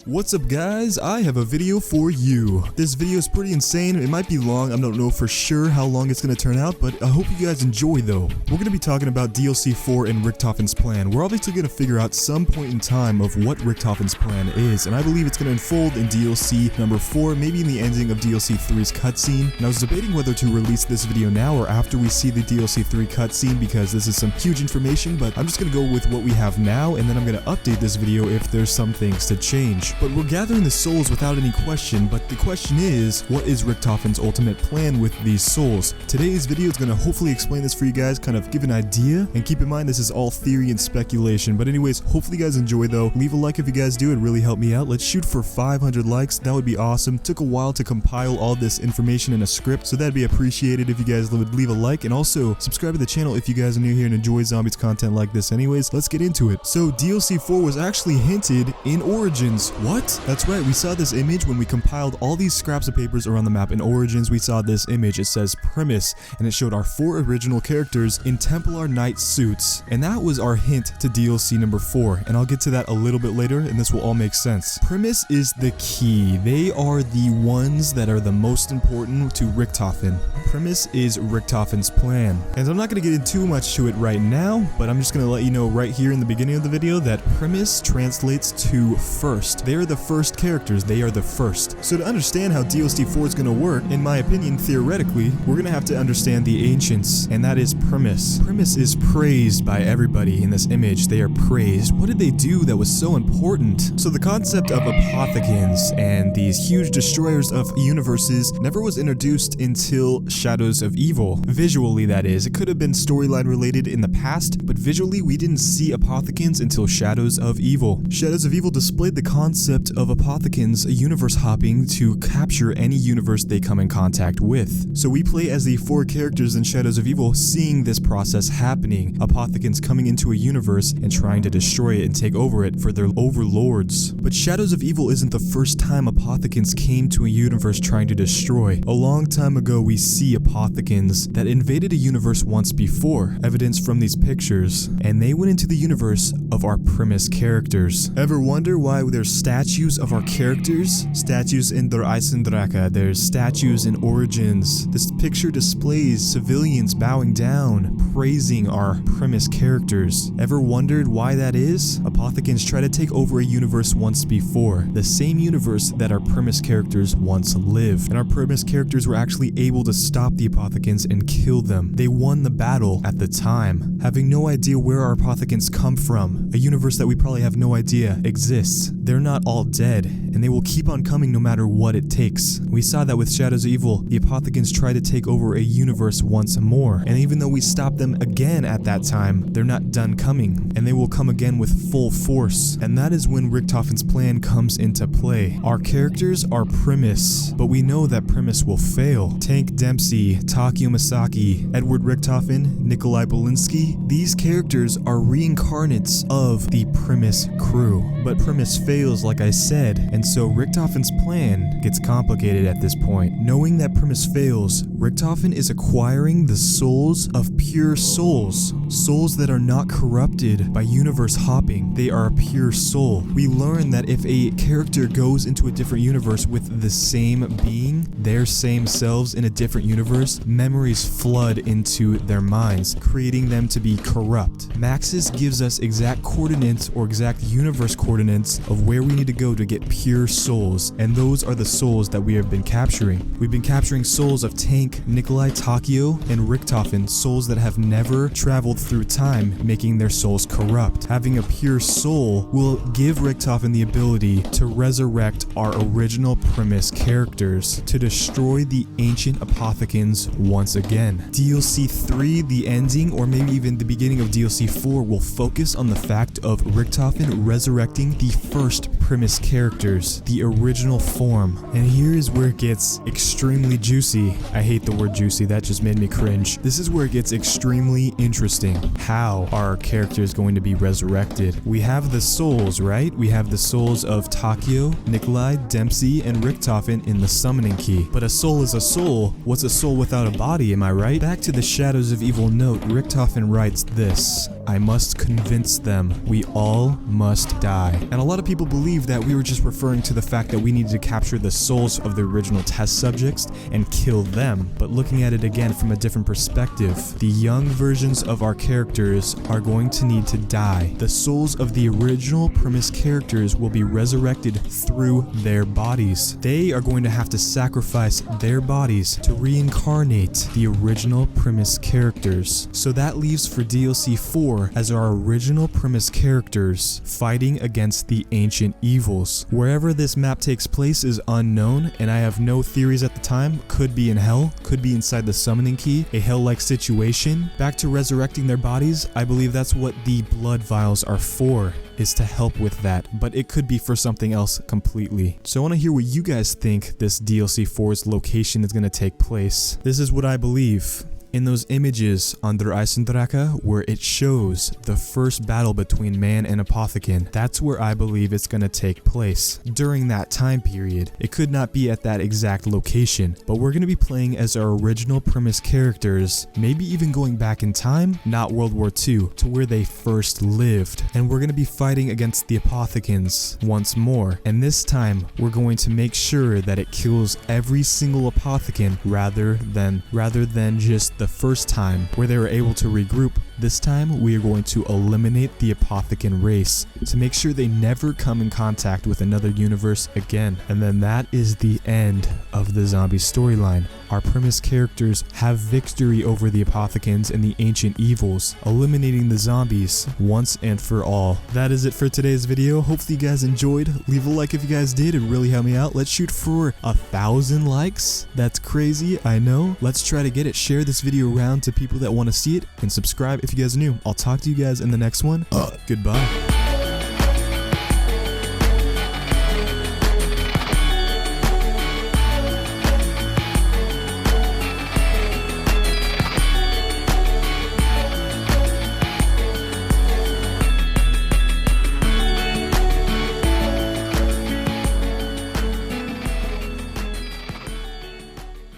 What's up guys, I have a video for you. This video is pretty insane, it might be long, I don't know for sure how long it's going to turn out, but I hope you guys enjoy though. We're going to be talking about DLC 4 and Richtofen's plan. We're obviously going to figure out some point in time of what Richtofen's plan is, and I believe it's going to unfold in DLC number 4, maybe in the ending of DLC 3's cutscene. And I was debating whether to release this video now or after we see the DLC 3 cutscene because this is some huge information, but I'm just going to go with what we have now, and then I'm going to update this video if there's some things to change. But we're gathering the souls without any question, but the question is, what is Richtofen's ultimate plan with these souls? Today's video is going to hopefully explain this for you guys, kind of give an idea, and keep in mind this is all theory and speculation. But anyways, hopefully you guys enjoy though. Leave a like if you guys do, it really help me out. Let's shoot for 500 likes, that would be awesome. Took a while to compile all this information in a script, so that'd be appreciated if you guys would leave a like, and also subscribe to the channel if you guys are new here and enjoy zombies content like this. Anyways, let's get into it. So DLC 4 was actually hinted in Origins. What? That's right, we saw this image when we compiled all these scraps of papers around the map in Origins. We saw this image, it says premise, and it showed our 4 original characters in Templar Knight suits, and that was our hint to DLC number 4, and I'll get to that a little bit later and this will all make sense. Premise is the key. They are the ones that are the most important to Richtofen. Premise is Richtofen's plan, and I'm not going to get into too much to it right now, but I'm just going to let you know right here in the beginning of the video that premise translates to first. They are the first characters, they are the first. So to understand how DLC 4 is going to work, in my opinion, theoretically, we're going to have to understand the ancients, and that is premise. Premise is praised by everybody in this image. They are praised. What did they do that was so important? So the concept of Apothicons and these huge destroyers of universes never was introduced until Shadows of Evil. Visually, that is. It could have been storyline related in the past, but visually we didn't see Apothicons until Shadows of Evil. Shadows of Evil displayed the concept of Apothicons universe hopping to capture any universe they come in contact with. So we play as the 4 characters in Shadows of Evil, seeing this process happening. Apothicons coming into a universe and trying to destroy it and take over it for their overlords. But Shadows of Evil isn't the first time Apothicons came to a universe trying to destroy. A long time ago we see Apothicons that invaded a universe once before, evidence from these pictures, and they went into the universe of our premise characters. Ever wonder why there's statues of our characters? Statues in Der Eisendrache, there's statues in Origins. This picture displays civilians bowing down, praising our premise characters. Ever wondered why that is? Apothicons try to take over a universe once before, the same universe that our premise characters once lived, and our premise characters were actually able to stop the Apothicons and kill them. They won the battle at the time, having no idea where our Apothicons come from, a universe that we probably have no idea exists. They're not all dead, and they will keep on coming no matter what it takes. We saw that with Shadows of Evil. The Apothicons tried to take over a universe once more, and even though we stopped them again at that time, they're not done coming, and they will come again with full force. And that is when Richtofen's plan comes into play. Our characters are premise, but we know that premise will fail. Tank Dempsey, Takio Masaki, Edward Richtofen, Nikolai Belinsky, these characters are reincarnates of the premise crew. But premise fails, like I said, and so Richtofen's plan gets complicated at this point. Knowing that premise fails, Richtofen is acquiring the souls of pure souls. Souls that are not corrupted by universe hopping. They are a pure soul. We learn that if a character goes into a different universe with the same being, their same selves in a different universe, memories flood into their minds, creating them to be corrupt. Maxis gives us exact coordinates or exact universe coordinates of where we need to go to get pure souls, and those are the souls that we have been capturing. We've been capturing souls of Tank, Nikolai, Takio, and Richtofen, souls that have never traveled through time, making their souls corrupt. Having a pure soul will give Richtofen the ability to resurrect our original premise characters, to destroy the ancient Apothicons once again. DLC 3, the ending, or maybe even the beginning of DLC 4 will focus on the fact of Richtofen resurrecting the first premise characters, the original form. And here is where it gets extremely juicy. I hate the word juicy, that just made me cringe. This is where it gets extremely interesting. How are our characters going to be resurrected? We have the souls, right? We have the souls of Takio, Nikolai, Dempsey, and Richtofen in the summoning key. But a soul is a soul. What's a soul without a body, am I right? Back to the Shadows of Evil note, Richtofen writes this. I must convince them. We all must die. And a lot of people believe that we were just referring to the fact that we needed to capture the souls of the original test subjects and kill them. But looking at it again from a different perspective, the young versions of our characters are going to need to die. The souls of the original premise characters will be resurrected through their bodies. They are going to have to sacrifice their bodies to reincarnate the original premise characters. So that leaves for DLC 4 as our original premise characters fighting against the ancient evils. Wherever this map takes place is unknown, and I have no theories at the time. Could be in hell, could be inside the summoning key, a hell-like situation. Back to resurrecting their bodies, I believe that's what the blood vials are for, is to help with that, but it could be for something else completely. So I want to hear what you guys think this DLC 4's location is going to take place. This is what I believe. In those images on Der Eisendrache where it shows the first battle between man and Apothicon, that's where I believe it's going to take place. During that time period, it could not be at that exact location, but we're going to be playing as our original premise characters, maybe even going back in time, not World War II, to where they first lived. And we're going to be fighting against the Apothicons once more, and this time we're going to make sure that it kills every single Apothicon rather than just the first time where they were able to regroup. This time we are going to eliminate the Apothicon race to make sure they never come in contact with another universe again. And then that is the end of the zombie storyline. Our premise characters have victory over the Apothicons and the ancient evils, eliminating the zombies once and for all. That is it for today's video. Hopefully you guys enjoyed. Leave a like if you guys did, it really helped me out. Let's shoot for 1,000 likes. That's crazy, I know. Let's try to get it. Share this video around to people that want to see it, and subscribe if you guys are new. I'll talk to you guys in the next one. Goodbye.